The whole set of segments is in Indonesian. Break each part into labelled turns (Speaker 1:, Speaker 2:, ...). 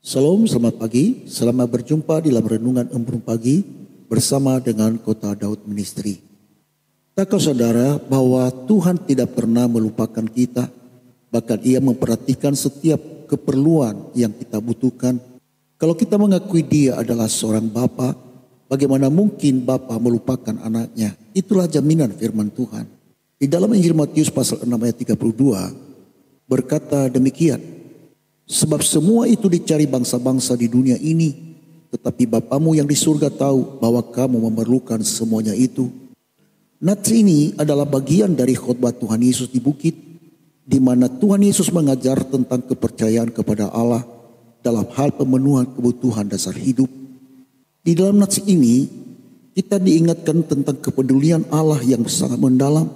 Speaker 1: Salam, selamat pagi. Selamat berjumpa di dalam renungan embun pagi bersama dengan Kota Daud Ministry. Tahukah saudara bahwa Tuhan tidak pernah melupakan kita, bahkan Ia memperhatikan setiap keperluan yang kita butuhkan. Kalau kita mengakui Dia adalah seorang Bapa, bagaimana mungkin Bapa melupakan anaknya? Itulah jaminan firman Tuhan. Di dalam Injil Matius pasal 6 ayat 32 berkata demikian. Sebab semua itu dicari bangsa-bangsa di dunia ini, tetapi Bapamu yang di surga tahu bahwa kamu memerlukan semuanya itu. Nats ini adalah bagian dari khotbah Tuhan Yesus di bukit, di mana Tuhan Yesus mengajar tentang kepercayaan kepada Allah dalam hal pemenuhan kebutuhan dasar hidup. Di dalam nats ini, kita diingatkan tentang kepedulian Allah yang sangat mendalam.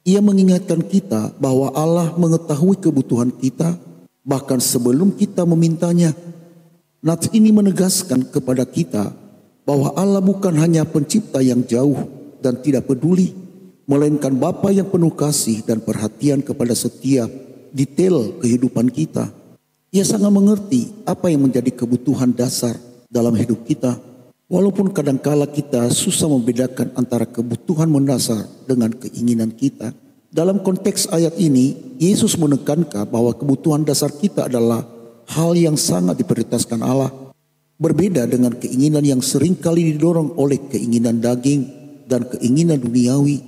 Speaker 1: Ia mengingatkan kita bahwa Allah mengetahui kebutuhan kita, bahkan sebelum kita memintanya. Nats ini menegaskan kepada kita bahwa Allah bukan hanya pencipta yang jauh dan tidak peduli, melainkan Bapa yang penuh kasih dan perhatian kepada setiap detail kehidupan kita. Ia sangat mengerti apa yang menjadi kebutuhan dasar dalam hidup kita. Walaupun kadangkala kita susah membedakan antara kebutuhan mendasar dengan keinginan kita. Dalam konteks ayat ini, Yesus menekankan bahwa kebutuhan dasar kita adalah hal yang sangat diprioritaskan Allah. Berbeda dengan keinginan yang seringkali didorong oleh keinginan daging dan keinginan duniawi.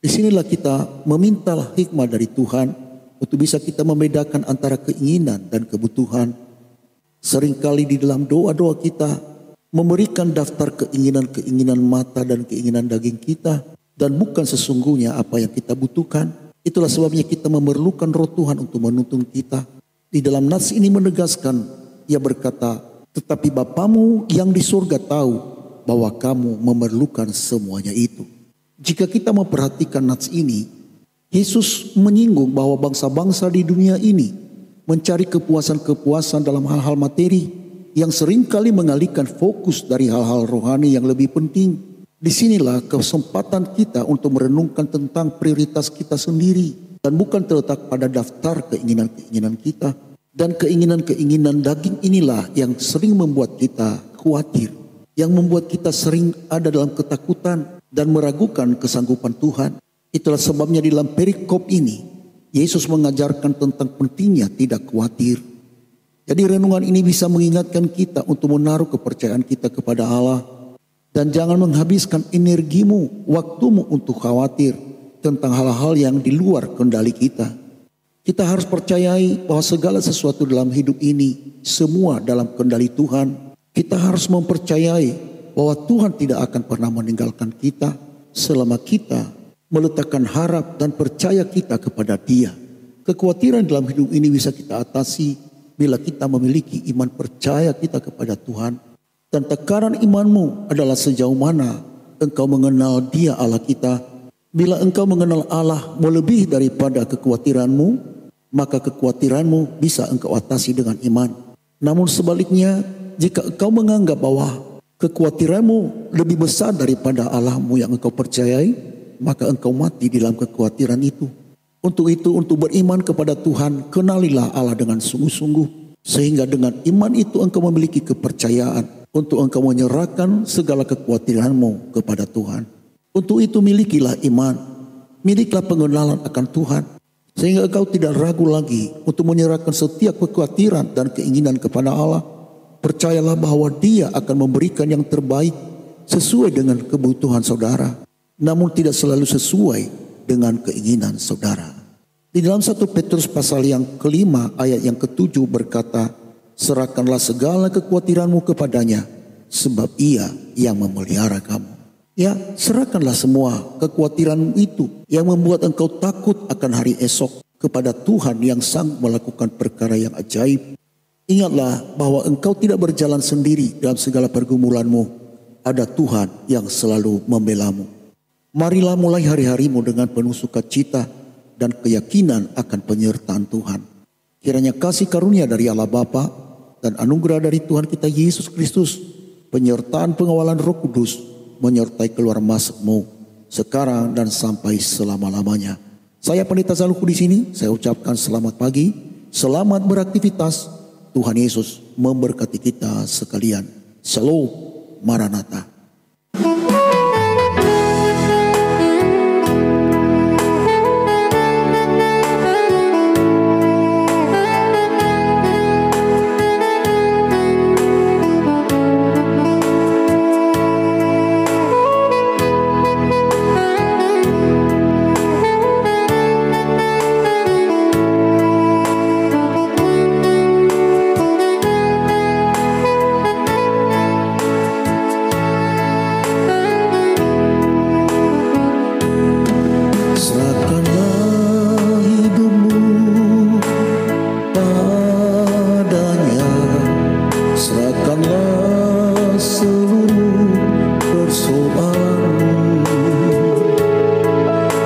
Speaker 1: Disinilah kita meminta hikmah dari Tuhan untuk bisa kita membedakan antara keinginan dan kebutuhan. Seringkali di dalam doa-doa kita memberikan daftar keinginan-keinginan mata dan keinginan daging kita, dan bukan sesungguhnya apa yang kita butuhkan. Itulah sebabnya kita memerlukan roh Tuhan untuk menuntun kita. Di dalam nats ini menegaskan, ia berkata, tetapi Bapamu yang di surga tahu bahwa kamu memerlukan semuanya itu. Jika kita memperhatikan nats ini, Yesus menyinggung bahwa bangsa-bangsa di dunia ini mencari kepuasan-kepuasan dalam hal-hal materi yang seringkali mengalihkan fokus dari hal-hal rohani yang lebih penting. Disinilah kesempatan kita untuk merenungkan tentang prioritas kita sendiri dan bukan terletak pada daftar keinginan-keinginan kita. Dan keinginan-keinginan daging inilah yang sering membuat kita khawatir, yang membuat kita sering ada dalam ketakutan dan meragukan kesanggupan Tuhan. Itulah sebabnya di dalam perikop ini Yesus mengajarkan tentang pentingnya tidak khawatir. Jadi renungan ini bisa mengingatkan kita untuk menaruh kepercayaan kita kepada Allah. Dan jangan menghabiskan energimu, waktumu untuk khawatir tentang hal-hal yang di luar kendali kita. Kita harus percayai bahwa segala sesuatu dalam hidup ini semua dalam kendali Tuhan. Kita harus mempercayai bahwa Tuhan tidak akan pernah meninggalkan kita selama kita meletakkan harap dan percaya kita kepada Dia. Kekhawatiran dalam hidup ini bisa kita atasi bila kita memiliki iman percaya kita kepada Tuhan. Dan tekanan imanmu adalah sejauh mana engkau mengenal Dia Allah kita. Bila engkau mengenal Allah melebihi daripada kekhawatiranmu, maka kekhawatiranmu bisa engkau atasi dengan iman. Namun sebaliknya, jika engkau menganggap bahwa kekhawatiranmu lebih besar daripada Allahmu yang engkau percayai, maka engkau mati di dalam kekhawatiran itu. Untuk itu, untuk beriman kepada Tuhan, kenalilah Allah dengan sungguh-sungguh. Sehingga dengan iman itu engkau memiliki kepercayaan untuk engkau menyerahkan segala kekhawatiranmu kepada Tuhan. Untuk itu milikilah iman, milikilah pengenalan akan Tuhan, sehingga engkau tidak ragu lagi untuk menyerahkan setiap kekhawatiran dan keinginan kepada Allah. Percayalah bahwa Dia akan memberikan yang terbaik sesuai dengan kebutuhan saudara, namun tidak selalu sesuai dengan keinginan saudara. Di dalam 1 Petrus pasal yang kelima ayat yang ke-7 berkata, serahkanlah segala kekhawatiranmu kepadanya, sebab Ia yang memelihara kamu. Ya, serahkanlah semua kekhawatiranmu itu yang membuat engkau takut akan hari esok kepada Tuhan yang sanggup melakukan perkara yang ajaib. Ingatlah bahwa engkau tidak berjalan sendiri dalam segala pergumulanmu. Ada Tuhan yang selalu membelamu. Marilah mulai hari-harimu dengan penuh sukacita dan keyakinan akan penyertaan Tuhan. Kiranya kasih karunia dari Allah Bapa dan anugerah dari Tuhan kita Yesus Kristus, penyertaan pengawalan Roh Kudus menyertai keluar masukmu sekarang dan sampai selama-lamanya. Saya Pendeta Zaluku di sini, saya ucapkan selamat pagi, selamat beraktivitas, Tuhan Yesus memberkati kita sekalian. Shalom, Maranatha.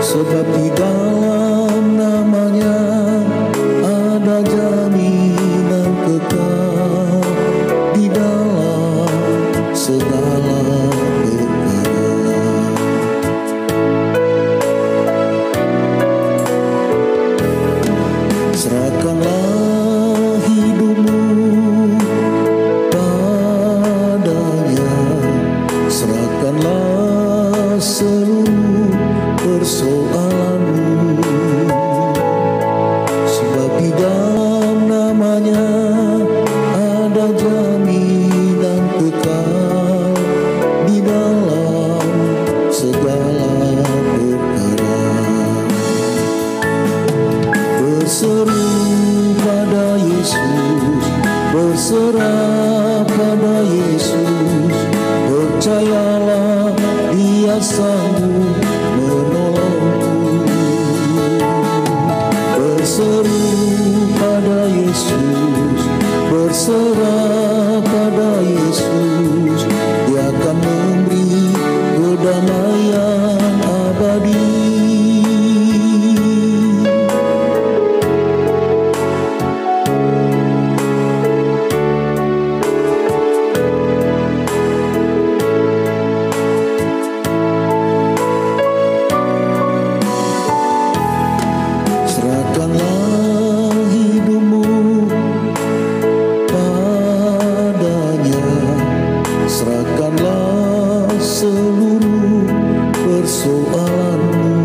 Speaker 2: Sebab di dalam namanya ada jaminan kekal di dalam segala perkara. Serahkanlah hidupmu padanya, serahkanlah seluruh persoalanmu, sebab di dalam namanya ada jaminan kekal di dalam segala perkara. Berseru pada Yesus, berserah pada Yesus, percayalah Dia sanggup menolongku. Berseru pada Yesus, berserah pada Yesus, Dia akan memberi kedamaian abadi. Serahkanlah hidupmu padanya, serahkanlah seluruh persoalanmu,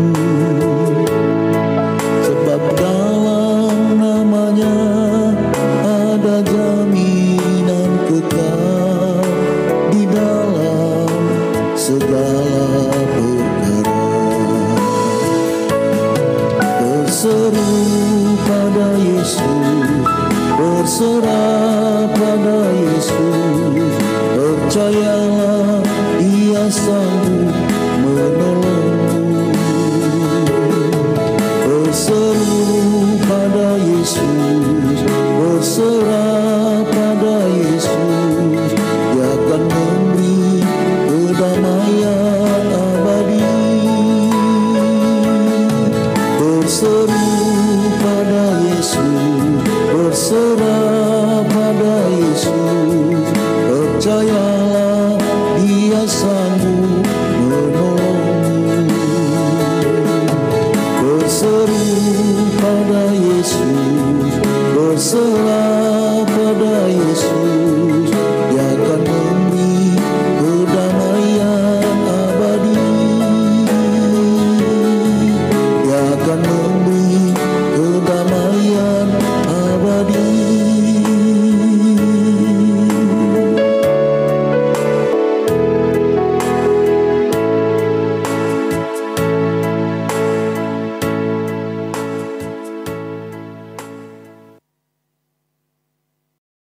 Speaker 2: sebab dalam namanya ada jaminan kekal di dalam segala perkara. Berseru pada Yesus, berserah pada Yesus, percayalah Dia sanggup